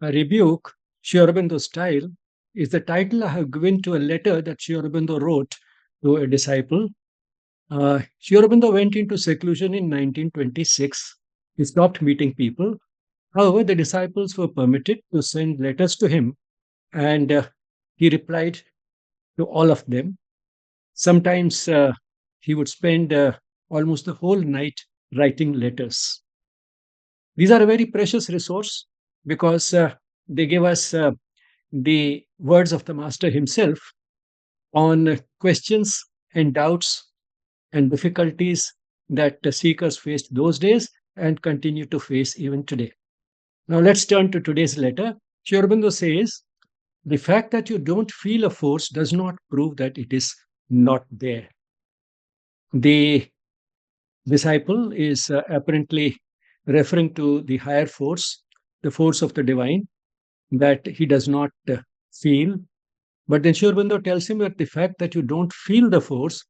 A Rebuke, Sri Aurobindo style, is the title I have given to a letter that Sri Aurobindo wrote to a disciple. Sri Aurobindo went into seclusion in 1926. He stopped meeting people. However, the disciples were permitted to send letters to him, and he replied to all of them. Sometimes he would spend almost the whole night writing letters. These are a very precious resource because they give us the words of the Master himself on questions and doubts and difficulties that the seekers faced those days and continue to face even today. Now let's turn to today's letter. Sri Aurobindo says, the fact that you don't feel a force does not prove that it is not there. The disciple is apparently referring to the higher force, the force of the divine, that he does not feel. But then Sri Aurobindo tells him that the fact that you don't feel the force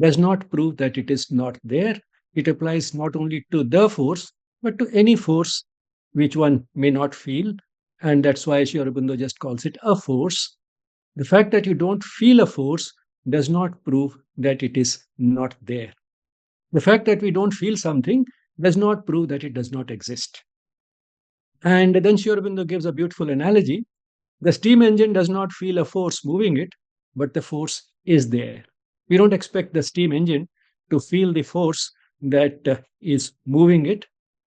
does not prove that it is not there. It applies not only to the force, but to any force which one may not feel. And that's why Sri Aurobindo just calls it a force. The fact that you don't feel a force does not prove that it is not there. The fact that we don't feel something does not prove that it does not exist. And then Sri Aurobindo gives a beautiful analogy. The steam engine does not feel a force moving it, but the force is there. We don't expect the steam engine to feel the force that is moving it,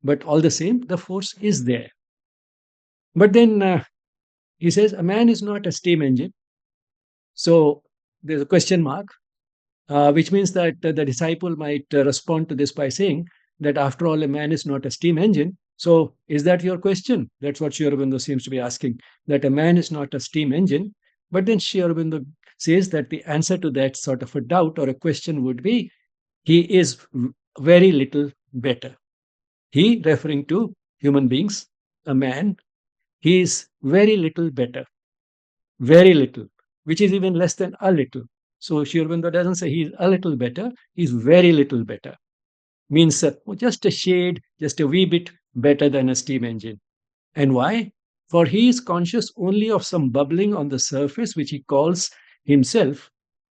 but all the same, the force is there. But then he says, a man is not a steam engine. So there's a question mark, which means that the disciple might respond to this by saying that after all, a man is not a steam engine. So is that your question? That's what Sri Aurobindo seems to be asking, that a man is not a steam engine. But then Sri Aurobindo says that the answer to that sort of a doubt or a question would be, he is very little better. He, referring to human beings, a man, he is very little better, very little, which is even less than a little. So Sri Aurobindo doesn't say he's a little better, he's very little better. Means just a shade, just a wee bit better than a steam engine. And why? For he is conscious only of some bubbling on the surface, which he calls himself,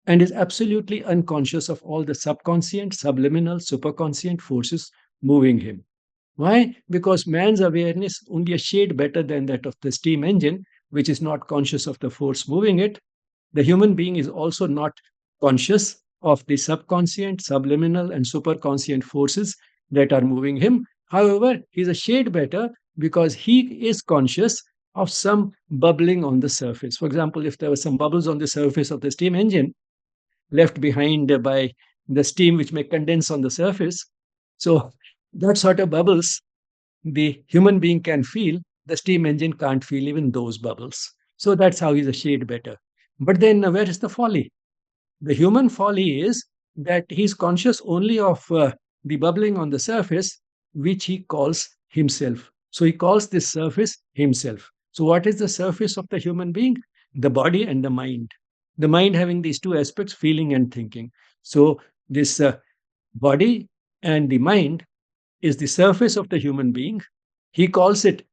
and is absolutely unconscious of all the subconscient, subliminal, superconscient forces moving him. Why? Because man's awareness only a shade better than that of the steam engine, which is not conscious of the force moving it. The human being is also not conscious of the subconscient, subliminal, and superconscient forces that are moving him. However, he's a shade better because he is conscious of some bubbling on the surface. For example, if there were some bubbles on the surface of the steam engine left behind by the steam which may condense on the surface, so that sort of bubbles the human being can feel, the steam engine can't feel even those bubbles. So that's how he's a shade better. But then where is the folly? The human folly is that he's conscious only of the bubbling on the surface, which he calls himself. So he calls this surface himself. So what is the surface of the human being? The body and the mind. The mind having these two aspects, feeling and thinking. So this body and the mind is the surface of the human being. He calls it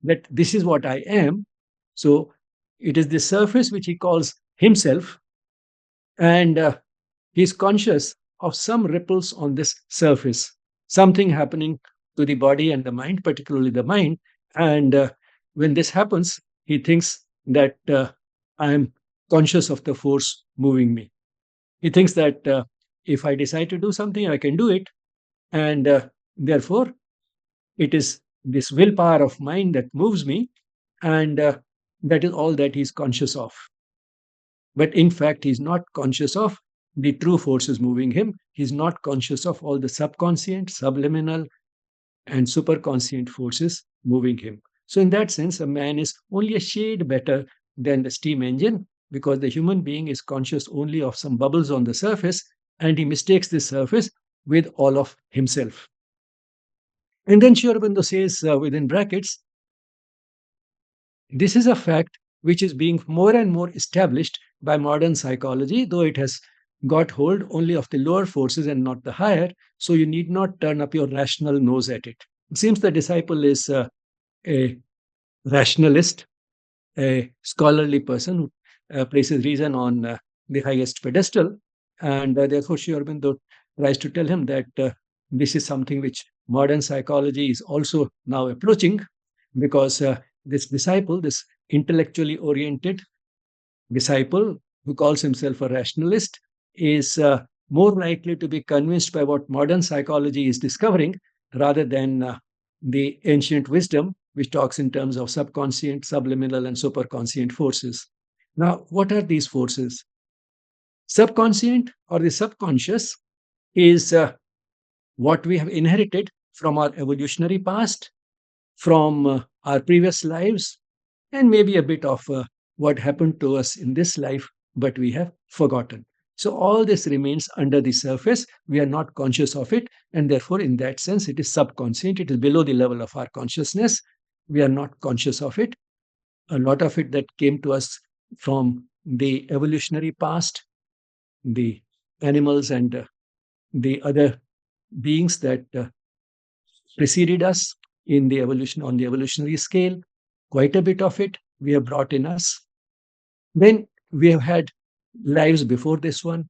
that this is what I am. So it is the surface which he calls himself, and he's conscious of some ripples on this surface, something happening to the body and the mind, particularly the mind. And when this happens, he thinks that I am conscious of the force moving me. He thinks that if I decide to do something, I can do it. And therefore, it is this willpower of mind that moves me. And that is all that he's conscious of. But in fact, he's not conscious of the true forces moving him. He's not conscious of all the subconscient, subliminal, and superconscient forces moving him. So, in that sense, a man is only a shade better than the steam engine because the human being is conscious only of some bubbles on the surface and he mistakes this surface with all of himself. And then Sri Aurobindo says within brackets, this is a fact which is being more and more established by modern psychology, though it has got hold only of the lower forces and not the higher, so you need not turn up your rational nose at it. It seems the disciple is a rationalist, a scholarly person who places reason on the highest pedestal. And therefore, Sri Aurobindo tries to tell him that this is something which modern psychology is also now approaching, because this disciple, this intellectually oriented disciple who calls himself a rationalist, is more likely to be convinced by what modern psychology is discovering rather than the ancient wisdom, which talks in terms of subconscient, subliminal, and superconscient forces. Now, what are these forces? Subconscient or the subconscious is what we have inherited from our evolutionary past, from our previous lives, and maybe a bit of what happened to us in this life, but we have forgotten. So, all this remains under the surface. We are not conscious of it. And therefore, in that sense, it is subconscient. It is below the level of our consciousness. We are not conscious of it. A lot of it that came to us from the evolutionary past, the animals and the other beings that preceded us in the evolution on the evolutionary scale, quite a bit of it we have brought in us. Then we have had lives before this one.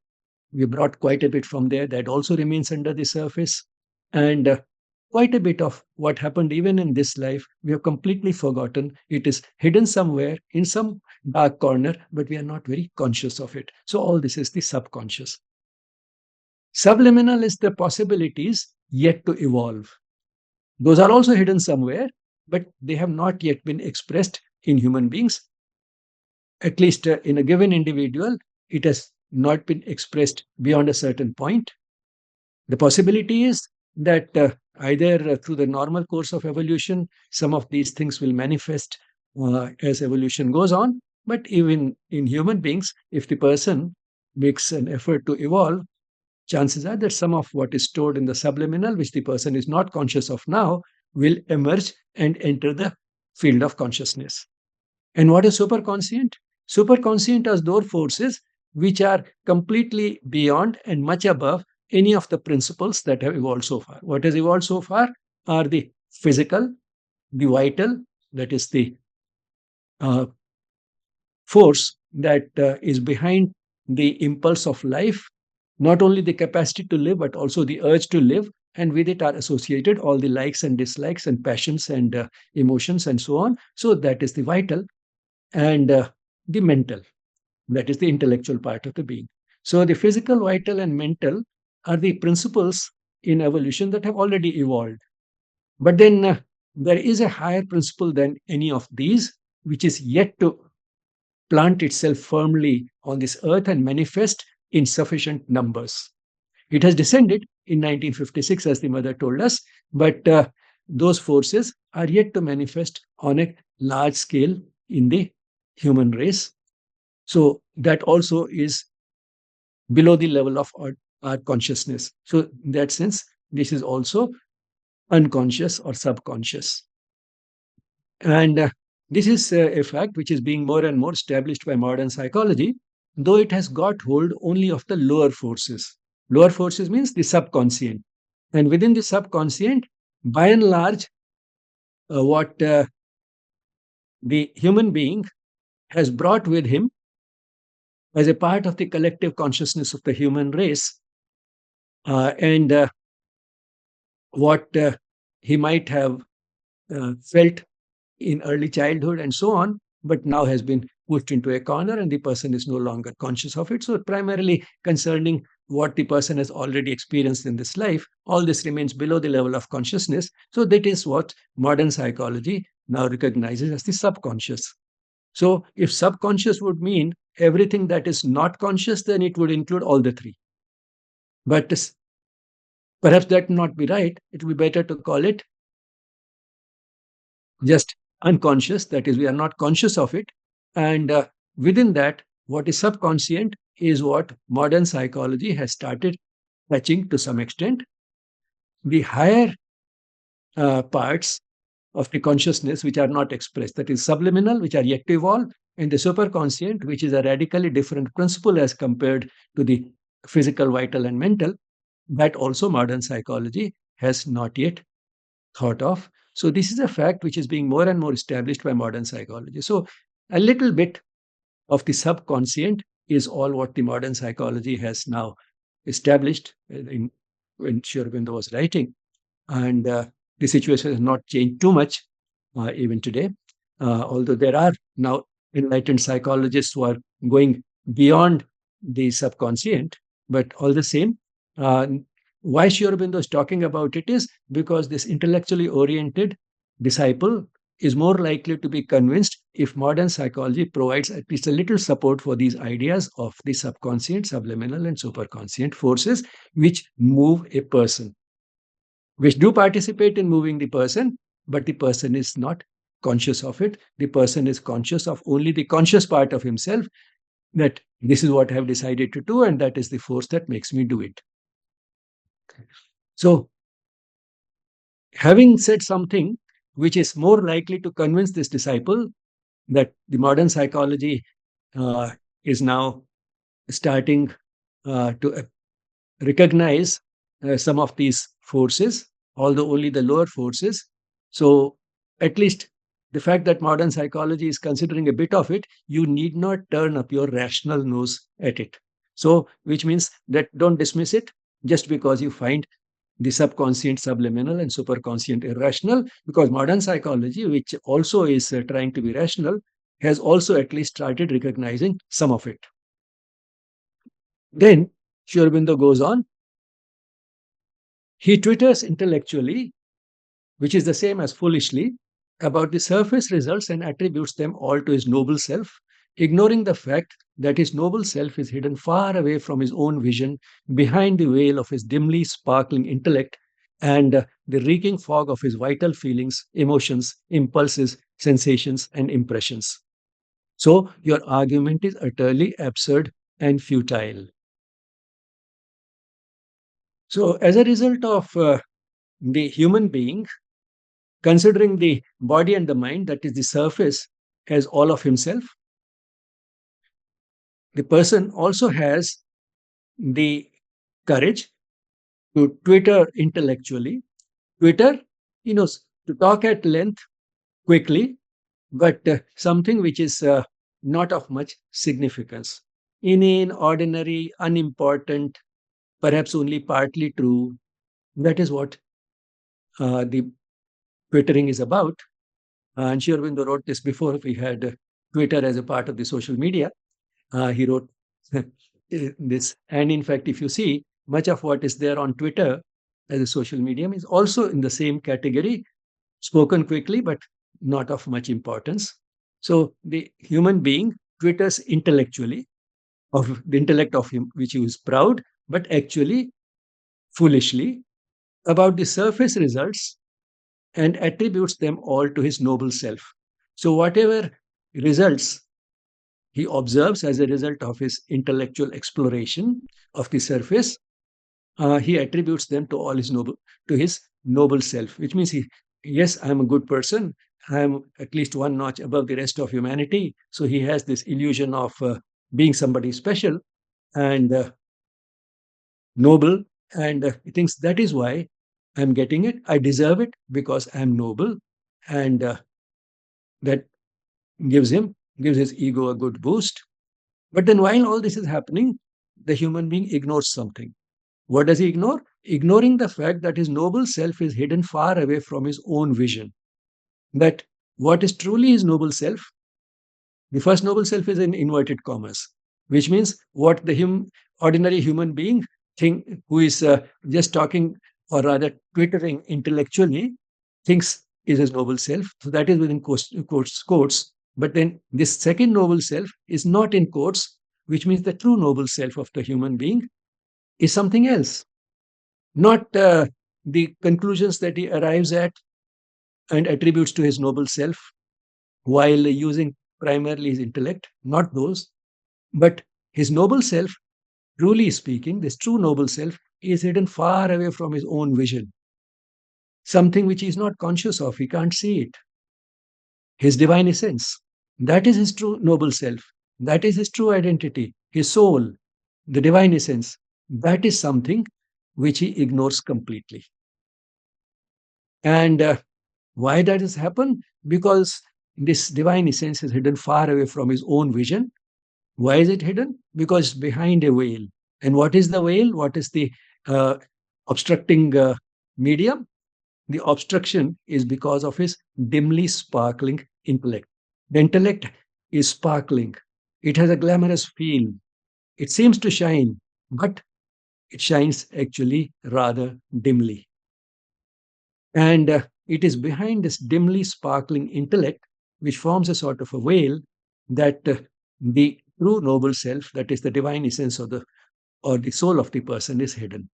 We brought quite a bit from there that also remains under the surface. And quite a bit of what happened even in this life, we have completely forgotten. It is hidden somewhere in some dark corner, but we are not very conscious of it. So, all this is the subconscious. Subliminal is the possibilities yet to evolve. Those are also hidden somewhere, but they have not yet been expressed in human beings. At least in a given individual, it has not been expressed beyond a certain point. The possibility is that either through the normal course of evolution, some of these things will manifest as evolution goes on. But even in human beings, if the person makes an effort to evolve, chances are that some of what is stored in the subliminal, which the person is not conscious of now, will emerge and enter the field of consciousness. And what is superconscient? Superconscient are those forces which are completely beyond and much above any of the principles that have evolved so far. What has evolved so far are the physical, the vital, that is the uh, force that is behind the impulse of life, not only the capacity to live, but also the urge to live. And with it are associated all the likes and dislikes and passions and emotions and so on. So that is the vital. And the mental, that is the intellectual part of the being. So the physical, vital, and mental are the principles in evolution that have already evolved. But then there is a higher principle than any of these, which is yet to plant itself firmly on this earth and manifest in sufficient numbers. It has descended in 1956, as the mother told us, but those forces are yet to manifest on a large scale in the human race. So that also is below the level of our consciousness. So in that sense, this is also unconscious or subconscious. And this is a fact which is being more and more established by modern psychology, though it has got hold only of the lower forces. Lower forces means the subconscient. And within the subconscient, by and large, what the human being has brought with him as a part of the collective consciousness of the human race, and what he might have felt in early childhood and so on, but now has been pushed into a corner and the person is no longer conscious of it. So, primarily concerning what the person has already experienced in this life, all this remains below the level of consciousness. So, that is what modern psychology now recognizes as the subconscious. So, if subconscious would mean everything that is not conscious, then it would include all the three. But perhaps that would not be right. It would be better to call it just unconscious, that is, we are not conscious of it. And within that, what is subconscient is what modern psychology has started touching to some extent. The higher parts of the consciousness which are not expressed, that is subliminal, which are yet to evolve, and the superconscient, which is a radically different principle as compared to the physical, vital, and mental, that also modern psychology has not yet thought of. So this is a fact which is being more and more established by modern psychology. So a little bit of the subconscient is all what the modern psychology has now established when Sri Aurobindo was writing. And the situation has not changed too much even today, although there are now enlightened psychologists who are going beyond the subconscient. But all the same, uh, why Sri Aurobindo is talking about it is because this intellectually oriented disciple is more likely to be convinced if modern psychology provides at least a little support for these ideas of the subconscient, subliminal, and superconscient forces which move a person, which do participate in moving the person, but the person is not conscious of it. The person is conscious of only the conscious part of himself, that this is what I have decided to do, and that is the force that makes me do it. So, having said something which is more likely to convince this disciple that the modern psychology uh, is now starting to recognize some of these forces, although only the lower forces. So, at least the fact that modern psychology is considering a bit of it, you need not turn up your rational nose at it. So, which means that don't dismiss it just because you find the subconscient subliminal and superconscient irrational, because modern psychology, which also is trying to be rational, has also at least started recognizing some of it. Then Sri Aurobindo goes on. He twitters intellectually, which is the same as foolishly, about the surface results and attributes them all to his noble self, ignoring the fact that his noble self is hidden far away from his own vision, behind the veil of his dimly sparkling intellect and the reeking fog of his vital feelings, emotions, impulses, sensations, and impressions. So, your argument is utterly absurd and futile. So, as a result of the human being considering the body and the mind, that is the surface, as all of himself, the person also has the courage to twitter intellectually, twitter, to talk at length quickly, but something which is not of much significance, inane, ordinary, unimportant, perhaps only partly true. That is what the twittering is about. And Sri Aurobindo wrote this before we had Twitter as a part of the social media. He wrote this. And in fact, if you see, much of what is there on Twitter as a social medium is also in the same category, spoken quickly, but not of much importance. So the human being twitters intellectually, of the intellect of him, which he is proud, but actually foolishly, about the surface results and attributes them all to his noble self. So whatever results he observes as a result of his intellectual exploration of the surface, he attributes them to all his noble to his noble self, which means yes, I am a good person. I am at least one notch above the rest of humanity. So he has this illusion of being somebody special and noble, and he thinks that is why I'm getting it. I deserve it because I'm noble, and that gives his ego a good boost. But then, while all this is happening, the human being ignores something. What does he ignore? Ignoring the fact that his noble self is hidden far away from his own vision. That what is truly his noble self, the first noble self is in inverted commas, which means what the ordinary human being think, who is just talking or rather twittering intellectually, thinks is his noble self. So that is within quotes. But then this second noble self is not in quotes, which means the true noble self of the human being is something else, not the conclusions that he arrives at and attributes to his noble self while using primarily his intellect, not those, but his noble self, truly speaking, this true noble self is hidden far away from his own vision, something which he is not conscious of, he can't see it. His divine essence, that is his true noble self, that is his true identity, his soul, the divine essence, that is something which he ignores completely. And Why that has happened? Because this divine essence is hidden far away from his own vision. Why is it hidden? Because it's behind a veil. And what is the veil? What is the uh, obstructing medium? The obstruction is because of his dimly sparkling intellect. The intellect is sparkling. It has a glamorous feel. It seems to shine, but it shines actually rather dimly. And it is behind this dimly sparkling intellect, which forms a sort of a veil, that the true noble self, that is the divine essence of the or the soul of the person, is hidden.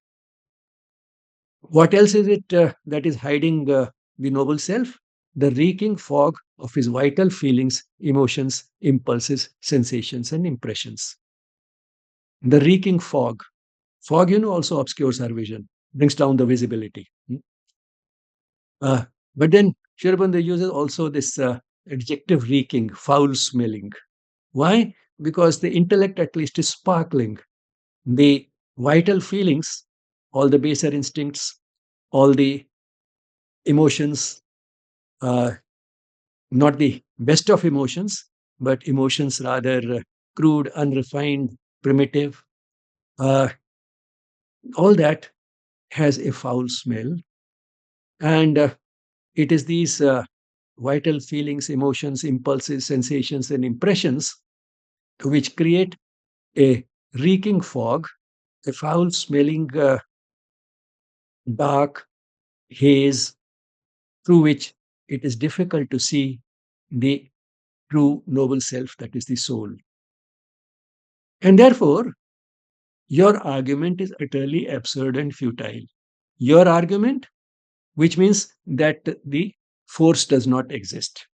What else is it that is hiding the noble self? The reeking fog of his vital feelings, emotions, impulses, sensations, and impressions. The reeking fog. Fog, also obscures our vision, brings down the visibility. Uh, but then Shirabanda uses also this adjective reeking, foul smelling. Why? Because the intellect at least is sparkling. The vital feelings, all the baser instincts, all the emotions, uh, not the best of emotions, but emotions rather crude, unrefined, primitive, uh, all that has a foul smell. And it is these vital feelings, emotions, impulses, sensations, and impressions which create a reeking fog, a foul smelling dark haze through which it is difficult to see the true noble self, that is the soul. And therefore, your argument is utterly absurd and futile. Your argument, which means that the force does not exist.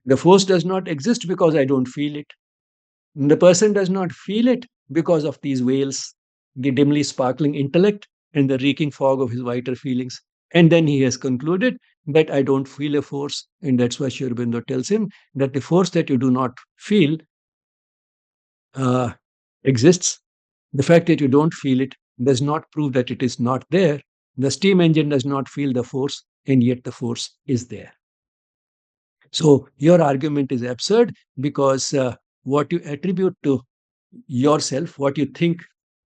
The force does not exist because I don't feel it. The person does not feel it because of these veils, the dimly sparkling intellect and the reeking fog of his vital feelings. And then he has concluded that I don't feel a force. And that's why Sri Aurobindo tells him that the force that you do not feel uh, exists. The fact that you don't feel it does not prove that it is not there. The steam engine does not feel the force, and yet the force is there. So your argument is absurd because what you attribute to yourself, what you think,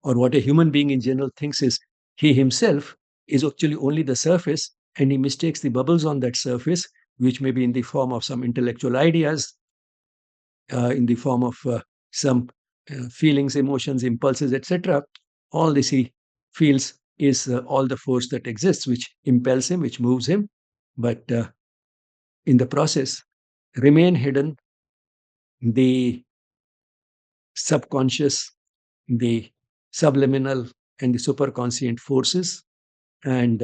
or what a human being in general thinks is he himself, is actually only the surface, and he mistakes the bubbles on that surface, which may be in the form of some intellectual ideas, in the form of some feelings, emotions, impulses, etc. All this he feels is all the force that exists, which impels him, which moves him. But in the process, remain hidden the subconscious, the subliminal, and the superconscient forces. And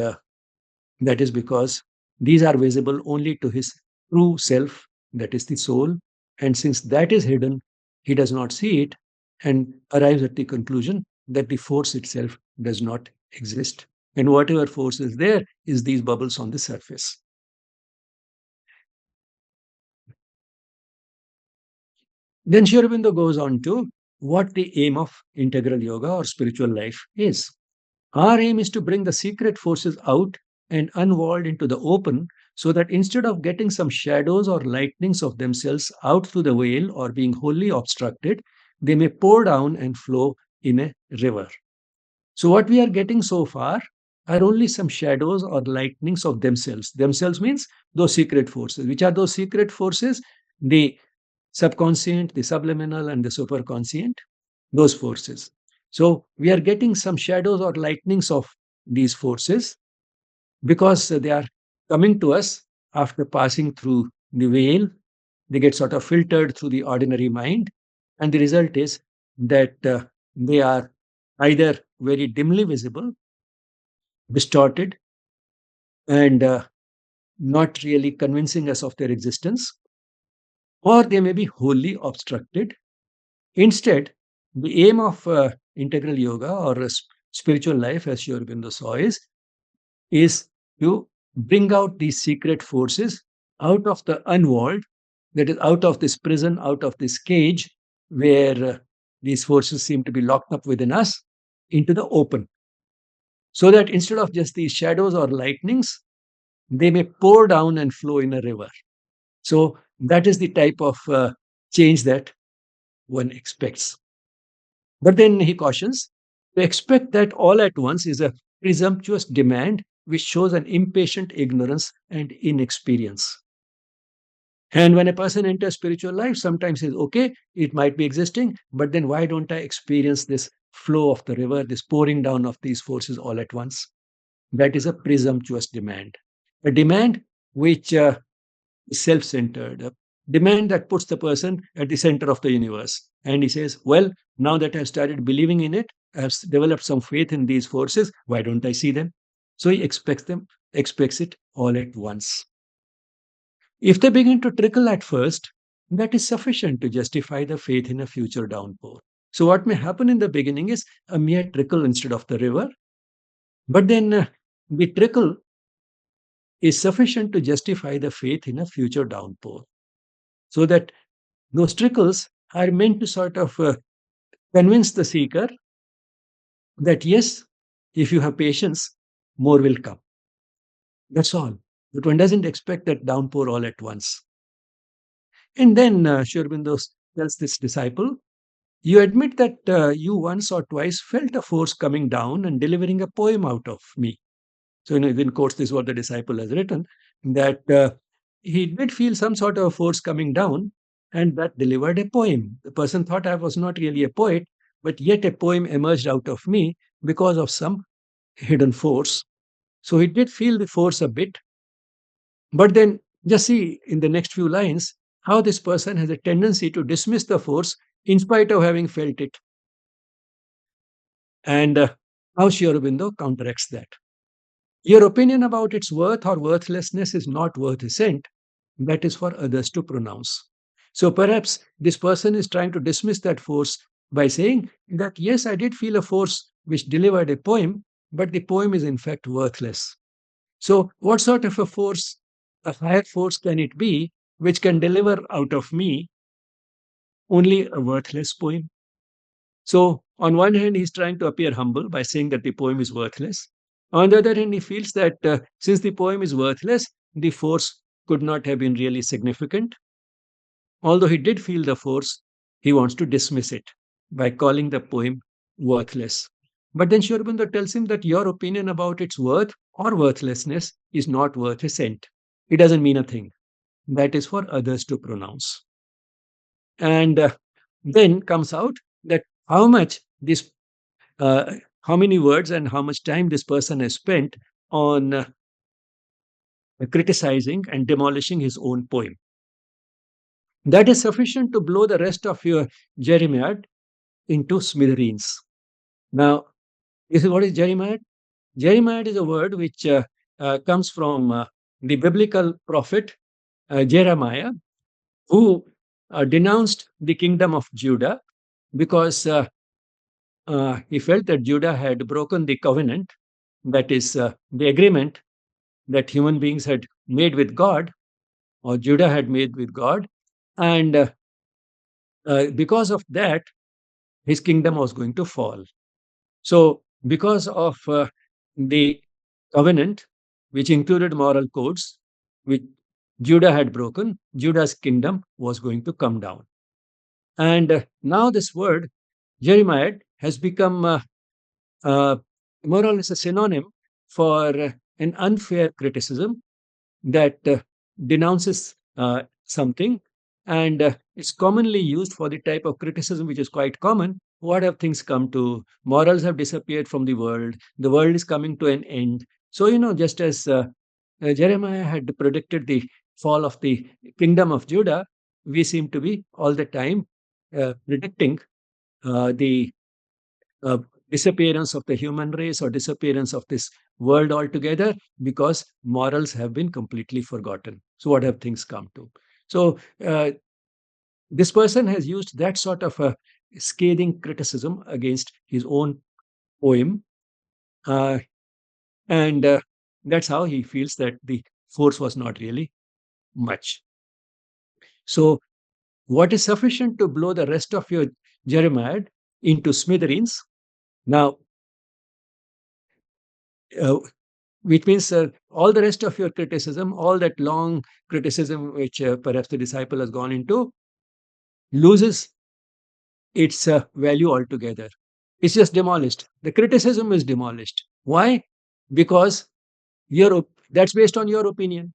that is because these are visible only to his true self, that is the soul. And since that is hidden, he does not see it and arrives at the conclusion that the force itself does not exist. And whatever force is there is these bubbles on the surface. Then Sri Aurobindo goes on to what the aim of integral yoga or spiritual life is. Our aim is to bring the secret forces out and unwalled into the open so that instead of getting some shadows or lightnings of themselves out through the veil or being wholly obstructed, they may pour down and flow in a river. So, what we are getting so far are only some shadows or lightnings of themselves. Themselves means those secret forces. Which are those secret forces? The subconscient, the subliminal, and the superconscient, those forces. So we are getting some shadows or lightnings of these forces because they are coming to us after passing through the veil. They get sort of filtered through the ordinary mind. And the result is that they are either very dimly visible, distorted, and not really convincing us of their existence, or they may be wholly obstructed. Instead, the aim of integral yoga or spiritual life, as Sri Aurobindo saw, is to bring out these secret forces out of the unwalled, that is, out of this prison, out of this cage where these forces seem to be locked up within us, into the open. So that instead of just these shadows or lightnings, they may pour down and flow in a river. So that is the type of change that one expects. But then he cautions, to expect that all at once is a presumptuous demand which shows an impatient ignorance and inexperience. And when a person enters spiritual life, sometimes it's okay, it might be existing, but then why don't I experience this flow of the river, this pouring down of these forces all at once? That is a presumptuous demand. A demand which is self centered, a demand that puts the person at the center of the universe. And he says, well, now that I've started believing in it, I've developed some faith in these forces, why don't I see them? So he expects it all at once. If they begin to trickle at first, that is sufficient to justify the faith in a future downpour. So, what may happen in the beginning is a mere trickle instead of the river, but then the trickle is sufficient to justify the faith in a future downpour. So that those trickles are meant to sort of convince the seeker that yes, if you have patience, more will come. That's all. But one doesn't expect that downpour all at once. And then Sri Aurobindo tells this disciple, you admit that you once or twice felt a force coming down and delivering a poem out of me. So, in quotes, this is what the disciple has written, that he did feel some sort of force coming down and that delivered a poem. The person thought I was not really a poet, but yet a poem emerged out of me because of some hidden force. So he did feel the force a bit, but then just see in the next few lines how this person has a tendency to dismiss the force in spite of having felt it. And how Sri Aurobindo counteracts that. Your opinion about its worth or worthlessness is not worth a cent. That is for others to pronounce. So perhaps this person is trying to dismiss that force by saying that, yes, I did feel a force which delivered a poem, but the poem is in fact worthless. So, what sort of a force, a higher force can it be which can deliver out of me only a worthless poem? So, on one hand, he's trying to appear humble by saying that the poem is worthless. On the other hand, he feels that since the poem is worthless, the force could not have been really significant. Although he did feel the force, he wants to dismiss it by calling the poem worthless. But then Sri Aurobindo tells him that your opinion about its worth or worthlessness is not worth a cent. It doesn't mean a thing. That is for others to pronounce. And then comes out that how much this how many words and how much time this person has spent on criticizing and demolishing his own poem. That is sufficient to blow the rest of your Jeremiad into smithereens. Now, this is what is Jeremiad? Jeremiad is a word which comes from the biblical prophet Jeremiah, who denounced the kingdom of Judah because he felt that Judah had broken the covenant, that is, the agreement that human beings had made with God, or Judah had made with God. And because of that, his kingdom was going to fall. So, because of the covenant, which included moral codes, which Judah had broken, Judah's kingdom was going to come down. And now, this word, Jeremiah, has become uh, more or less a synonym for an unfair criticism that denounces something, and it's commonly used for the type of criticism which is quite common. What have things come to? Morals have disappeared from the world is coming to an end. So, just as Jeremiah had predicted the fall of the kingdom of Judah, we seem to be all the time predicting the uh, disappearance of the human race or disappearance of this world altogether because morals have been completely forgotten. So, what have things come to? So, this person has used that sort of a scathing criticism against his own poem, uh, and that's how he feels that the force was not really much. So, what is sufficient to blow the rest of your Jeremiah into smithereens? Now, uh, which means all the rest of your criticism, all that long criticism which perhaps the disciple has gone into, loses its value altogether. It's just demolished. The criticism is demolished. Why? Because that's based on your opinion.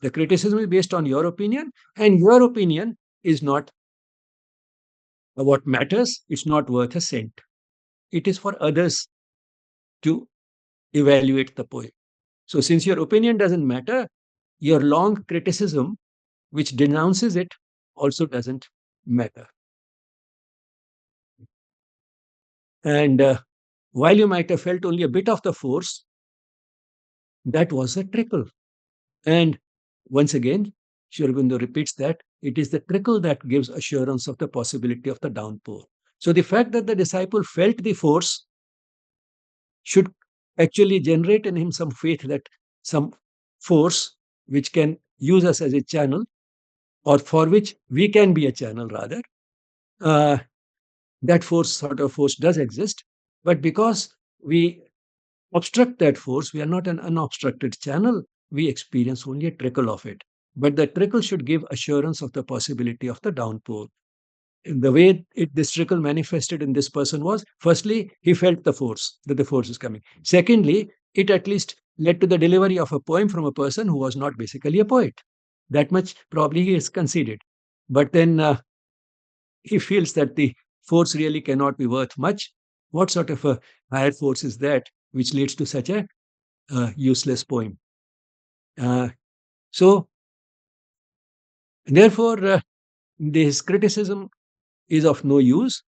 The criticism is based on your opinion, and your opinion is not what matters. It's not worth a cent. It is for others to evaluate the poem. So, since your opinion doesn't matter, your long criticism, which denounces it, also doesn't matter. And while you might have felt only a bit of the force, that was a trickle. And once again, Sri Aurobindo repeats that it is the trickle that gives assurance of the possibility of the downpour. So the fact that the disciple felt the force should actually generate in him some faith that some force which can use us as a channel, or for which we can be a channel rather, uh, that sort of force does exist. But because we obstruct that force, we are not an unobstructed channel, we experience only a trickle of it. But the trickle should give assurance of the possibility of the downpour. The way this trickle manifested in this person was, firstly, he felt the force, that the force is coming. Secondly, it at least led to the delivery of a poem from a person who was not basically a poet. That much probably he has conceded. But then he feels that the force really cannot be worth much. What sort of a higher force is that which leads to such a useless poem? Uh, so, therefore, this criticism is of no use.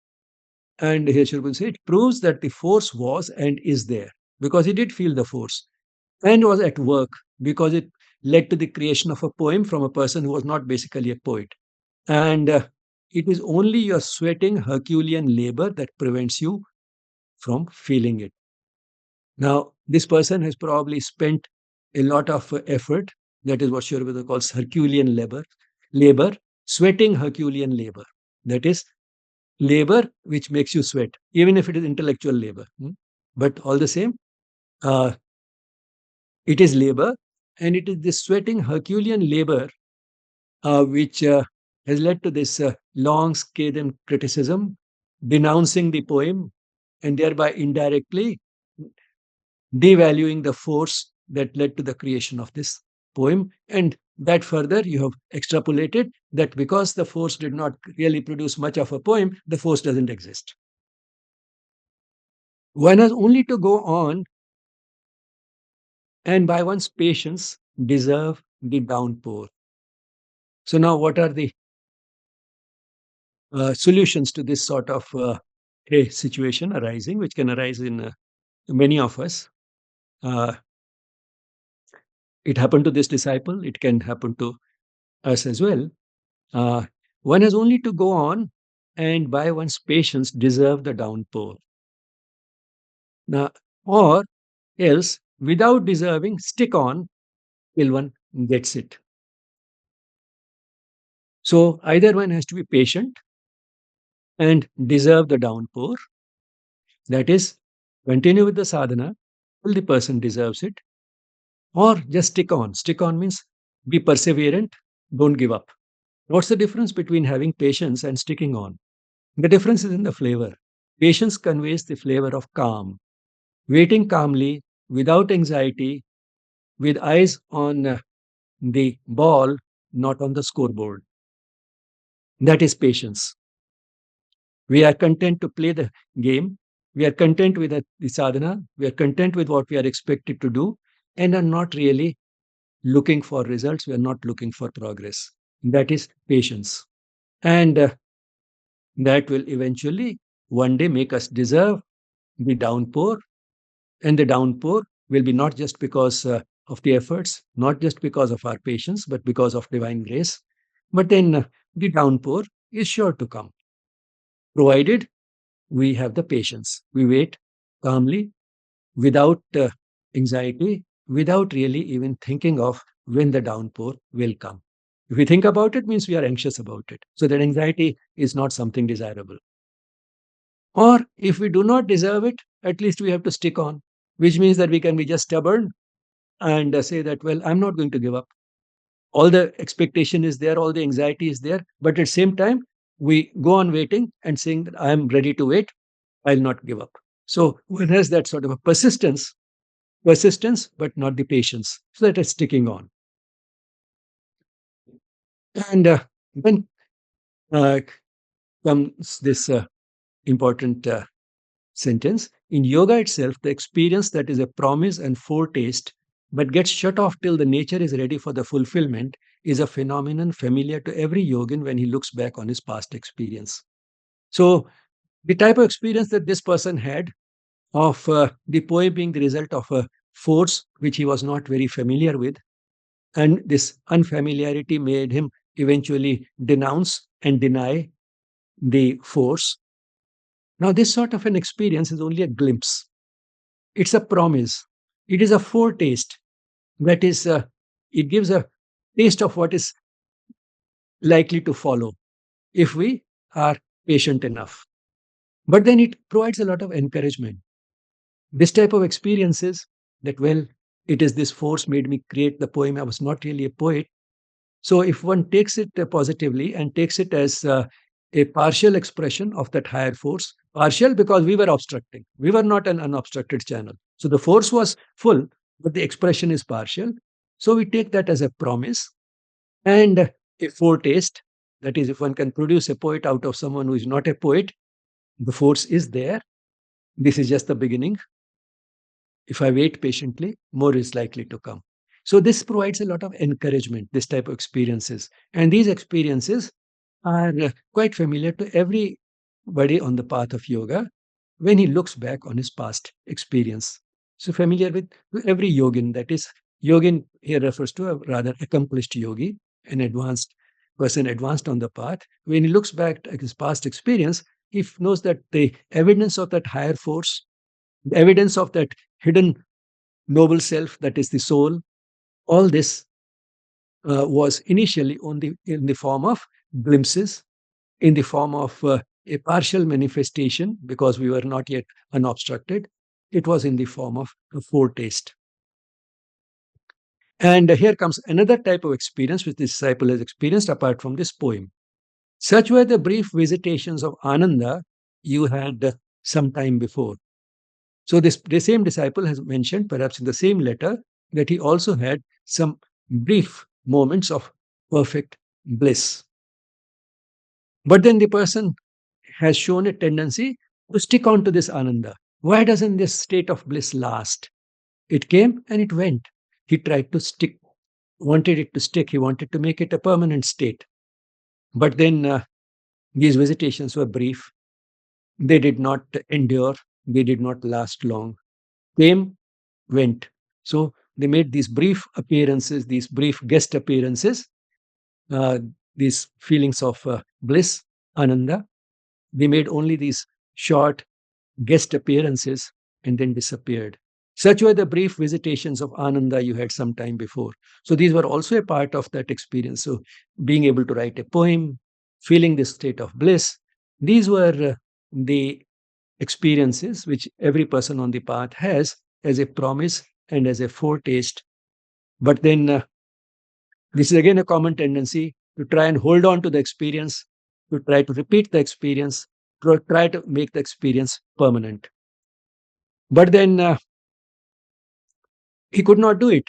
And here Shri Aurobindo said, it proves that the force was and is there, because he did feel the force and was at work, because it led to the creation of a poem from a person who was not basically a poet. And it is only your sweating Herculean labor that prevents you from feeling it. Now, this person has probably spent a lot of effort. That is what Sri Aurobindo calls Herculean labor, sweating Herculean labor. That is labor which makes you sweat, even if it is intellectual labor. But all the same, uh, it is labor, and it is this sweating Herculean labor which has led to this long scathing criticism, denouncing the poem, and thereby indirectly devaluing the force that led to the creation of this poem. And that further you have extrapolated that because the force did not really produce much of a poem, the force doesn't exist. One has only to go on and by one's patience deserve the downpour. So now what are the solutions to this sort of a situation arising, which can arise in many of us? Uh, it happened to this disciple, it can happen to us as well. Uh, One has only to go on and by one's patience deserve the downpour. Now, or else, without deserving, stick on till one gets it. So either one has to be patient and deserve the downpour, that is, continue with the sadhana till the person deserves it, or just stick on. Stick on means be perseverant, don't give up. What's the difference between having patience and sticking on? The difference is in the flavor. Patience conveys the flavor of calm, waiting calmly, without anxiety, with eyes on the ball, not on the scoreboard. That is patience. We are content to play the game. We are content with the sadhana. We are content with what we are expected to do and are not really looking for results. We are not looking for progress. That is patience. And that will eventually one day make us deserve the downpour. And the downpour will be not just because of the efforts, not just because of our patience, but because of divine grace. But then the downpour is sure to come, provided we have the patience. We wait calmly, without anxiety, without really even thinking of when the downpour will come. If we think about it, means we are anxious about it. So that anxiety is not something desirable. Or if we do not deserve it, at least we have to stick on, which means that we can be just stubborn and say that, well, I'm not going to give up. All the expectation is there, all the anxiety is there, but at the same time, we go on waiting and saying that I am ready to wait, I'll not give up. So one has that sort of a persistence, but not the patience. So that is sticking on. And then uh, comes this important sentence. In yoga itself, the experience that is a promise and foretaste, but gets shut off till the nature is ready for the fulfillment, is a phenomenon familiar to every yogin when he looks back on his past experience. So, the type of experience that this person had of the poem being the result of a force which he was not very familiar with, and this unfamiliarity made him eventually denounce and deny the force. Now, this sort of an experience is only a glimpse. It's a promise. It is a foretaste. That is, it gives a taste of what is likely to follow if we are patient enough. But then it provides a lot of encouragement. This type of experiences that, well, it is this force made me create the poem. I was not really a poet. So if one takes it positively and takes it as a partial expression of that higher force, partial because we were obstructing, we were not an unobstructed channel. So the force was full, but the expression is partial. So we take that as a promise and a foretaste. That is, if one can produce a poet out of someone who is not a poet, the force is there. This is just the beginning. If I wait patiently, more is likely to come. So this provides a lot of encouragement, this type of experiences. And these experiences are quite familiar to everybody on the path of yoga when he looks back on his past experience. So familiar with every yogin, that is, yogin here refers to a rather accomplished yogi, an advanced person, advanced on the path. When he looks back at his past experience, he knows that the evidence of that higher force, the evidence of that hidden noble self, that is the soul, all this was initially only in the form of glimpses, in the form of a partial manifestation, because we were not yet unobstructed. It was in the form of a foretaste. And here comes another type of experience which the disciple has experienced apart from this poem. Such were the brief visitations of Ananda you had some time before. So this the same disciple has mentioned, perhaps in the same letter, that he also had some brief moments of perfect bliss. But then the person has shown a tendency to stick on to this ananda. Why doesn't this state of bliss last? It came and it went. He tried to stick, wanted it to stick. He wanted to make it a permanent state. But then these visitations were brief. They did not endure. They did not last long. Came, went. So they made these brief appearances, these brief guest appearances, uh, these feelings of bliss, ananda. They made only these short guest appearances and then disappeared. Such were the brief visitations of Ananda you had some time before. So these were also a part of that experience. So being able to write a poem, feeling this state of bliss, these were the experiences which every person on the path has as a promise and as a foretaste. But then this is again a common tendency to try and hold on to the experience, to try to repeat the experience, to try to make the experience permanent. But then he could not do it.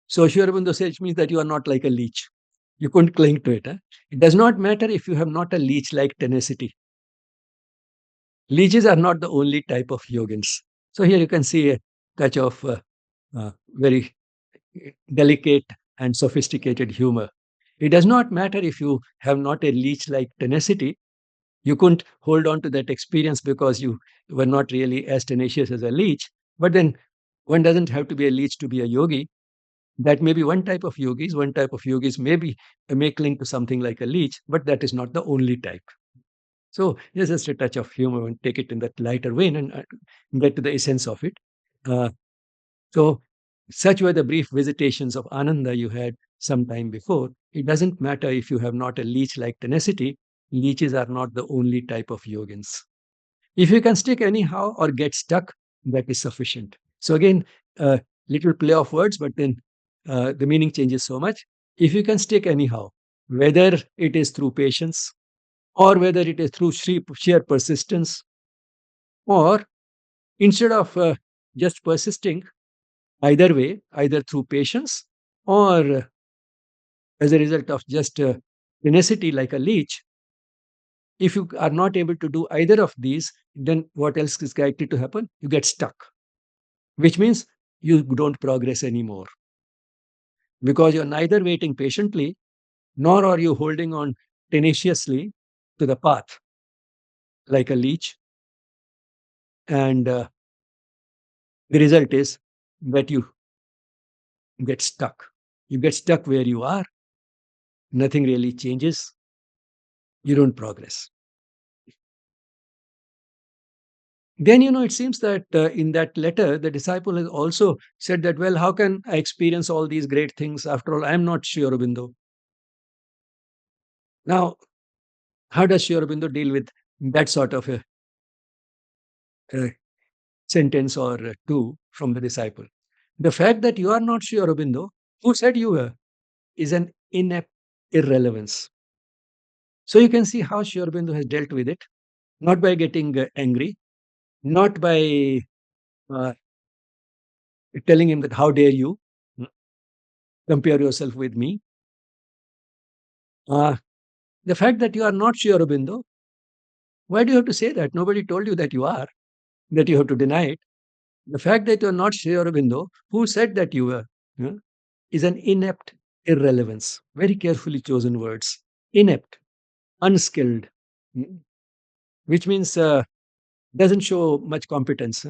So Sri Aurobindo says, it means that you are not like a leech. You couldn't cling to it. Huh? It does not matter if you have not a leech-like tenacity. Leeches are not the only type of yogins. So here you can see a touch of very delicate and sophisticated humor. It does not matter if you have not a leech-like tenacity. You couldn't hold on to that experience because you were not really as tenacious as a leech. But then one doesn't have to be a leech to be a yogi. That may be one type of yogis. One type of yogis may cling to something like a leech, but that is not the only type. So there's just a touch of humor and take it in that lighter vein and get to the essence of it. Uh, so such were the brief visitations of Ananda you had some time before. It doesn't matter if you have not a leech-like tenacity. Leeches are not the only type of yogins. If you can stick anyhow or get stuck, that is sufficient. So again, little play of words, but then the meaning changes so much. If you can stick anyhow, whether it is through patience or whether it is through sheer persistence, or instead of just persisting, either way, either through patience or as a result of just tenacity like a leech, if you are not able to do either of these, then what else is likely to happen? You get stuck, which means you don't progress anymore because you're neither waiting patiently nor are you holding on tenaciously to the path like a leech. And the result is that you get stuck. You get stuck where you are, nothing really changes, you don't progress. Then, it seems that in that letter, the disciple has also said that, well, how can I experience all these great things? After all, I'm not Sri Aurobindo. Now, how does Sri Aurobindo deal with that sort of a sentence or two from the disciple? The fact that you are not Sri Aurobindo, who said you were, is an inept irrelevance. So you can see how Sri Aurobindo has dealt with it, not by getting angry, not by uh, telling him that, how dare you compare yourself with me. Uh, the fact that you are not Sri Aurobindo, why do you have to say that? Nobody told you that you are, that you have to deny it. The fact that you are not Sri Aurobindo, who said that you were, uh, is an inept irrelevance. Very carefully chosen words. Inept, unskilled, mm, which means doesn't show much competence.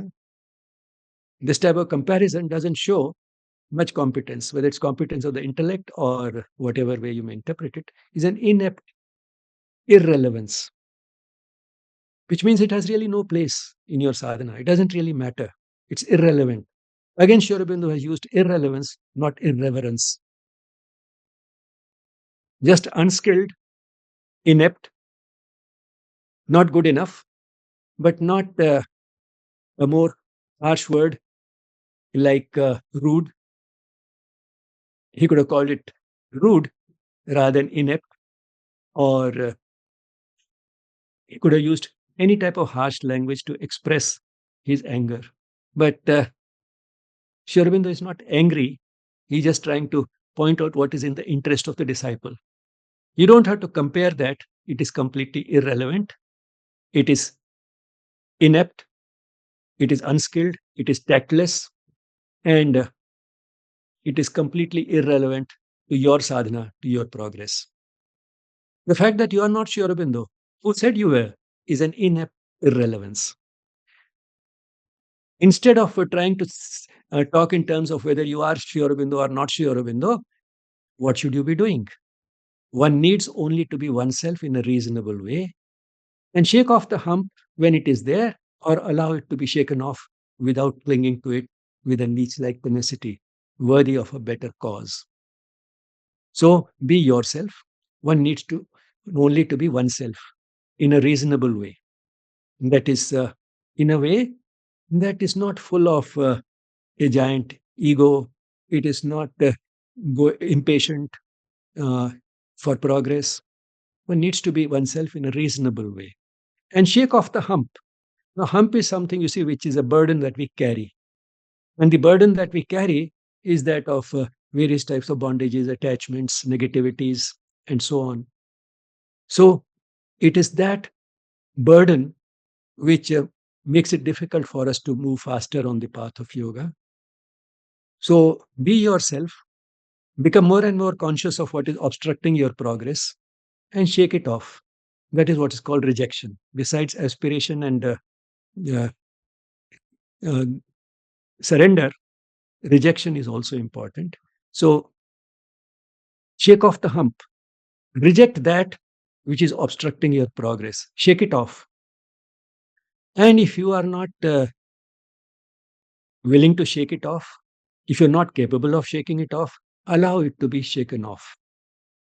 This type of comparison doesn't show much competence, whether it's competence of the intellect or whatever way you may interpret it, is an inept irrelevance, which means it has really no place in your sadhana. It doesn't really matter. It's irrelevant. Again, Sri Aurobindo has used irrelevance, not irreverence. Just unskilled, inept, not good enough, but not a more harsh word like rude. He could have called it rude rather than inept, or he could have used any type of harsh language to express his anger. But Sri Aurobindo is not angry. He's just trying to point out what is in the interest of the disciple. You don't have to compare that. It is completely irrelevant. It is inept. It is unskilled. It is tactless. And it is completely irrelevant to your sadhana, to your progress. The fact that you are not Sri Aurobindo, who said you were, is an inept irrelevance. Instead of trying to talk in terms of whether you are Sri Aurobindo or not Sri Aurobindo, what should you be doing? One needs only to be oneself in a reasonable way and shake off the hump when it is there, or allow it to be shaken off without clinging to it with a leech like tenacity, worthy of a better cause. So be yourself. One needs to only to be oneself in a reasonable way. That is, in a way that is not full of a giant ego. It is not impatient uh, for progress. One needs to be oneself in a reasonable way and shake off the hump. The hump is something, you see, which is a burden that we carry. And the burden that we carry is that of various types of bondages, attachments, negativities, and so on. So it is that burden which makes it difficult for us to move faster on the path of yoga. So be yourself, become more and more conscious of what is obstructing your progress, and shake it off. That is what is called rejection. Besides aspiration and uh, uh, surrender, rejection is also important. So shake off the hump, reject that which is obstructing your progress, shake it off. And if you are not willing to shake it off, if you're not capable of shaking it off, allow it to be shaken off,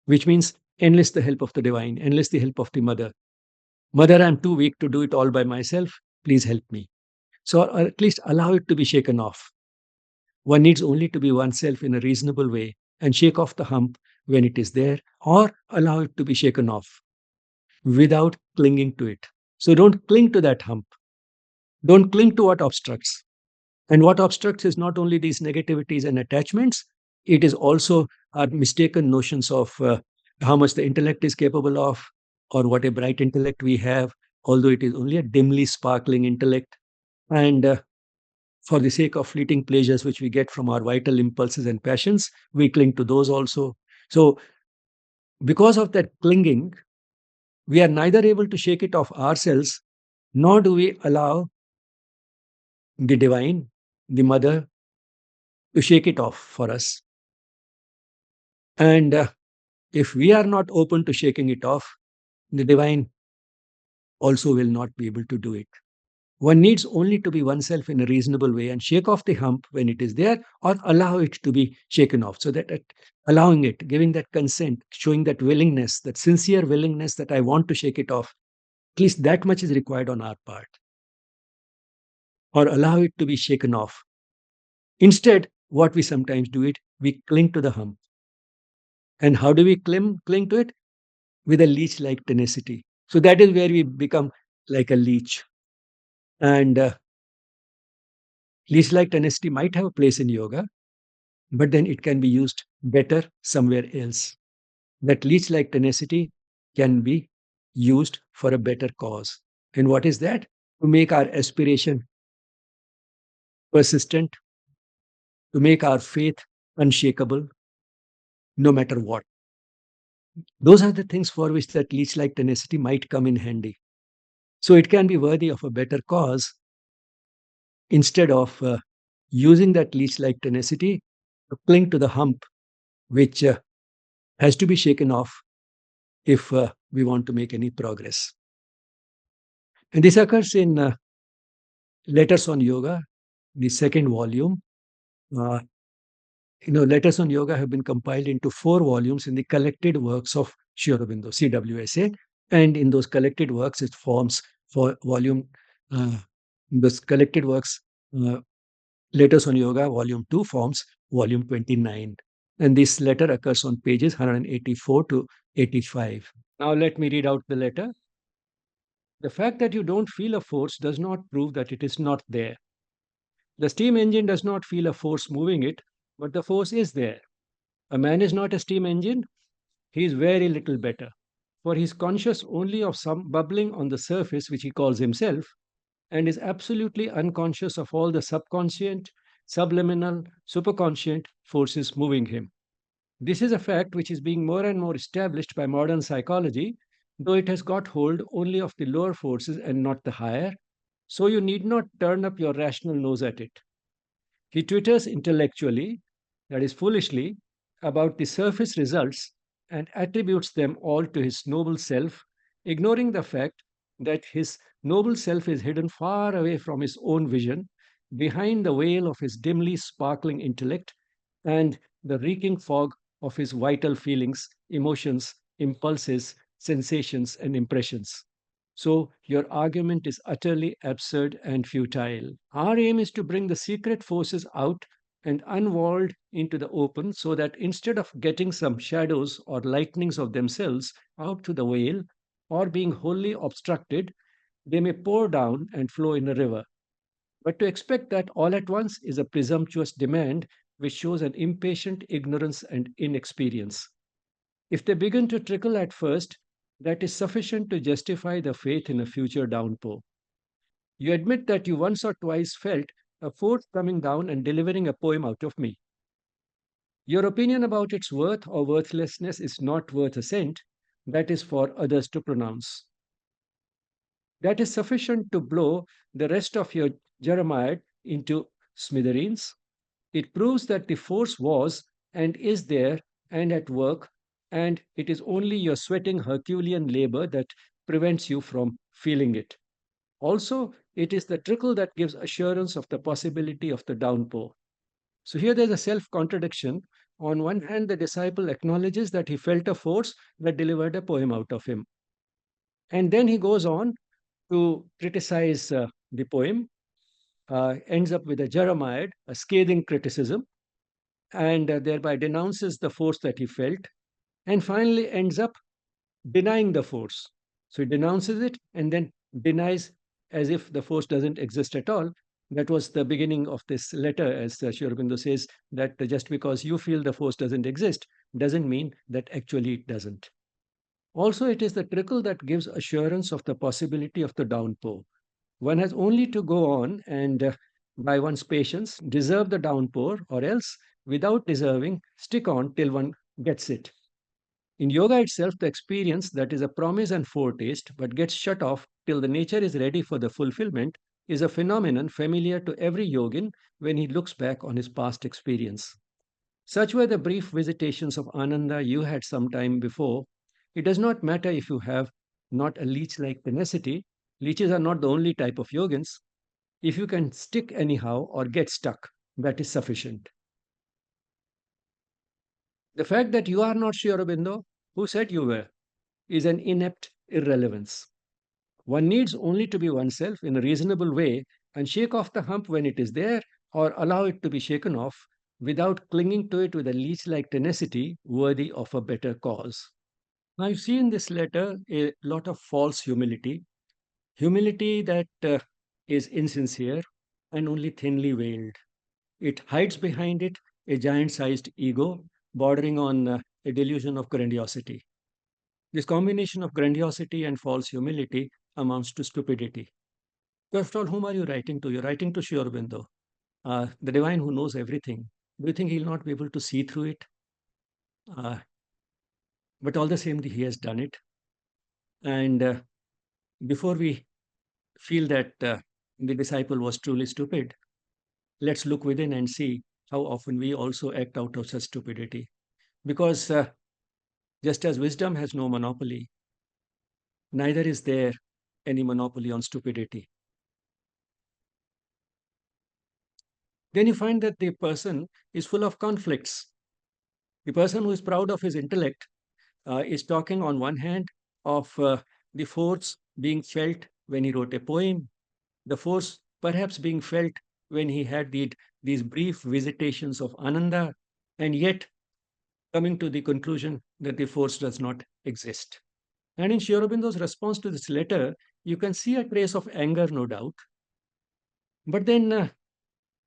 which means enlist the help of the divine, enlist the help of the mother. Mother, I'm too weak to do it all by myself. Please help me. So, or at least allow it to be shaken off. One needs only to be oneself in a reasonable way and shake off the hump when it is there, or allow it to be shaken off without clinging to it. So don't cling to that hump. Don't cling to what obstructs. And what obstructs is not only these negativities and attachments, it is also our mistaken notions of how much the intellect is capable of, or what a bright intellect we have, although it is only a dimly sparkling intellect. And for the sake of fleeting pleasures which we get from our vital impulses and passions, we cling to those also. So, because of that clinging, we are neither able to shake it off ourselves, nor do we allow the divine, the mother, to shake it off for us. And if we are not open to shaking it off, the divine also will not be able to do it. One needs only to be oneself in a reasonable way and shake off the hump when it is there, or allow it to be shaken off. So that allowing it, giving that consent, showing that willingness, that sincere willingness that I want to shake it off, at least that much is required on our part, or allow it to be shaken off. Instead, what we sometimes do it, we cling to the hump. And how do we cling to it? With a leech like tenacity. So that is where we become like a leech. And leech like tenacity might have a place in yoga, but then it can be used better somewhere else. That leech like tenacity can be used for a better cause. And what is that? To make our aspiration persistent, to make our faith unshakable, no matter what. Those are the things for which that leech like tenacity might come in handy. So it can be worthy of a better cause instead of using that leech like tenacity to cling to the hump, which has to be shaken off if we want to make any progress. And this occurs in Letters on Yoga, the second volume. Uh, Letters on Yoga have been compiled into 4 volumes in the collected works of Sri Aurobindo, CWSA. And in those collected works, it forms for volume, uh, those collected works, uh, Letters on Yoga, volume 2 forms volume 29. And this letter occurs on pages 184 to 85. Now, let me read out the letter. The fact that you don't feel a force does not prove that it is not there. The steam engine does not feel a force moving it, but the force is there. A man is not a steam engine, he is very little better, for he is conscious only of some bubbling on the surface which he calls himself, and is absolutely unconscious of all the subconscient, subliminal, superconscient forces moving him. This is a fact which is being more and more established by modern psychology, though it has got hold only of the lower forces and not the higher, so you need not turn up your rational nose at it. He twitters intellectually, that is foolishly, about the surface results and attributes them all to his noble self, ignoring the fact that his noble self is hidden far away from his own vision, behind the veil of his dimly sparkling intellect and the reeking fog of his vital feelings, emotions, impulses, sensations, and impressions. So, your argument is utterly absurd and futile. Our aim is to bring the secret forces out and unwalled into the open so that instead of getting some shadows or lightnings of themselves out to the veil or being wholly obstructed, they may pour down and flow in a river. But to expect that all at once is a presumptuous demand which shows an impatient ignorance and inexperience. If they begin to trickle at first, that is sufficient to justify the faith in a future downpour. You admit that you once or twice felt a force coming down and delivering a poem out of me. Your opinion about its worth or worthlessness is not worth a cent, that is for others to pronounce. That is sufficient to blow the rest of your Jeremiah into smithereens. It proves that the force was and is there and at work, and it is only your sweating Herculean labor that prevents you from feeling it. Also, it is the trickle that gives assurance of the possibility of the downpour. So here there's a self contradiction. On one hand, the disciple acknowledges that he felt a force that delivered a poem out of him. And then he goes on to criticize the poem. ends up with a Jeremiad, a scathing criticism, and thereby denounces the force that he felt, and finally ends up denying the force. So he denounces it and then denies as if the force doesn't exist at all. That was the beginning of this letter, as Sri Aurobindo says, that just because you feel the force doesn't exist doesn't mean that actually it doesn't. Also, it is the trickle that gives assurance of the possibility of the downpour. One has only to go on and, by one's patience, deserve the downpour, or else, without deserving, stick on till one gets it. In yoga itself, the experience that is a promise and foretaste but gets shut off till the nature is ready for the fulfillment is a phenomenon familiar to every yogin when he looks back on his past experience. Such were the brief visitations of Ananda you had some time before. It does not matter if you have not a leech like tenacity. Leeches are not the only type of yogins. If you can stick anyhow or get stuck, that is sufficient. The fact that you are not Sri Aurobindo, who said you were, is an inept irrelevance. One needs only to be oneself in a reasonable way and shake off the hump when it is there, or allow it to be shaken off without clinging to it with a leech like tenacity worthy of a better cause. Now, you see in this letter a lot of false humility, humility that is insincere and only thinly veiled. It hides behind it a giant sized ego bordering on a delusion of grandiosity. This combination of grandiosity and false humility amounts to stupidity. After all, whom are you writing to? You're writing to Sri Aurobindo, the divine who knows everything. Do you think he'll not be able to see through it? Uh, but all the same, he has done it. And before we feel that the disciple was truly stupid, let's look within and see how often we also act out of such stupidity. Because just as wisdom has no monopoly, neither is there any monopoly on stupidity. Then you find that the person is full of conflicts. The person who is proud of his intellect is talking on one hand of the force being felt when he wrote a poem, the force perhaps being felt when he had these brief visitations of Ananda, and yet coming to the conclusion that the force does not exist. And in Sri Aurobindo's response to this letter, you can see a trace of anger, no doubt. But then,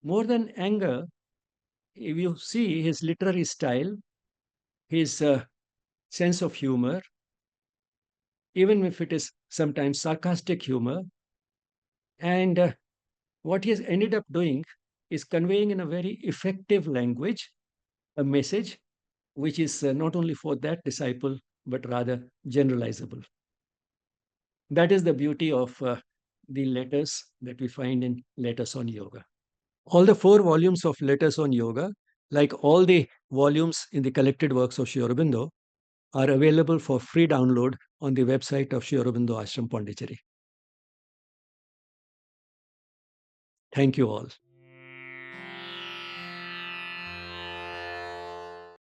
more than anger, if you see his literary style, his sense of humor, even if it is sometimes sarcastic humor, and what he has ended up doing is conveying in a very effective language a message which is not only for that disciple, but rather generalizable. That is the beauty of the letters that we find in Letters on Yoga. All the 4 volumes of Letters on Yoga, like all the volumes in the collected works of Sri Aurobindo, are available for free download on the website of Sri Aurobindo Ashram Pondicherry. Thank you all.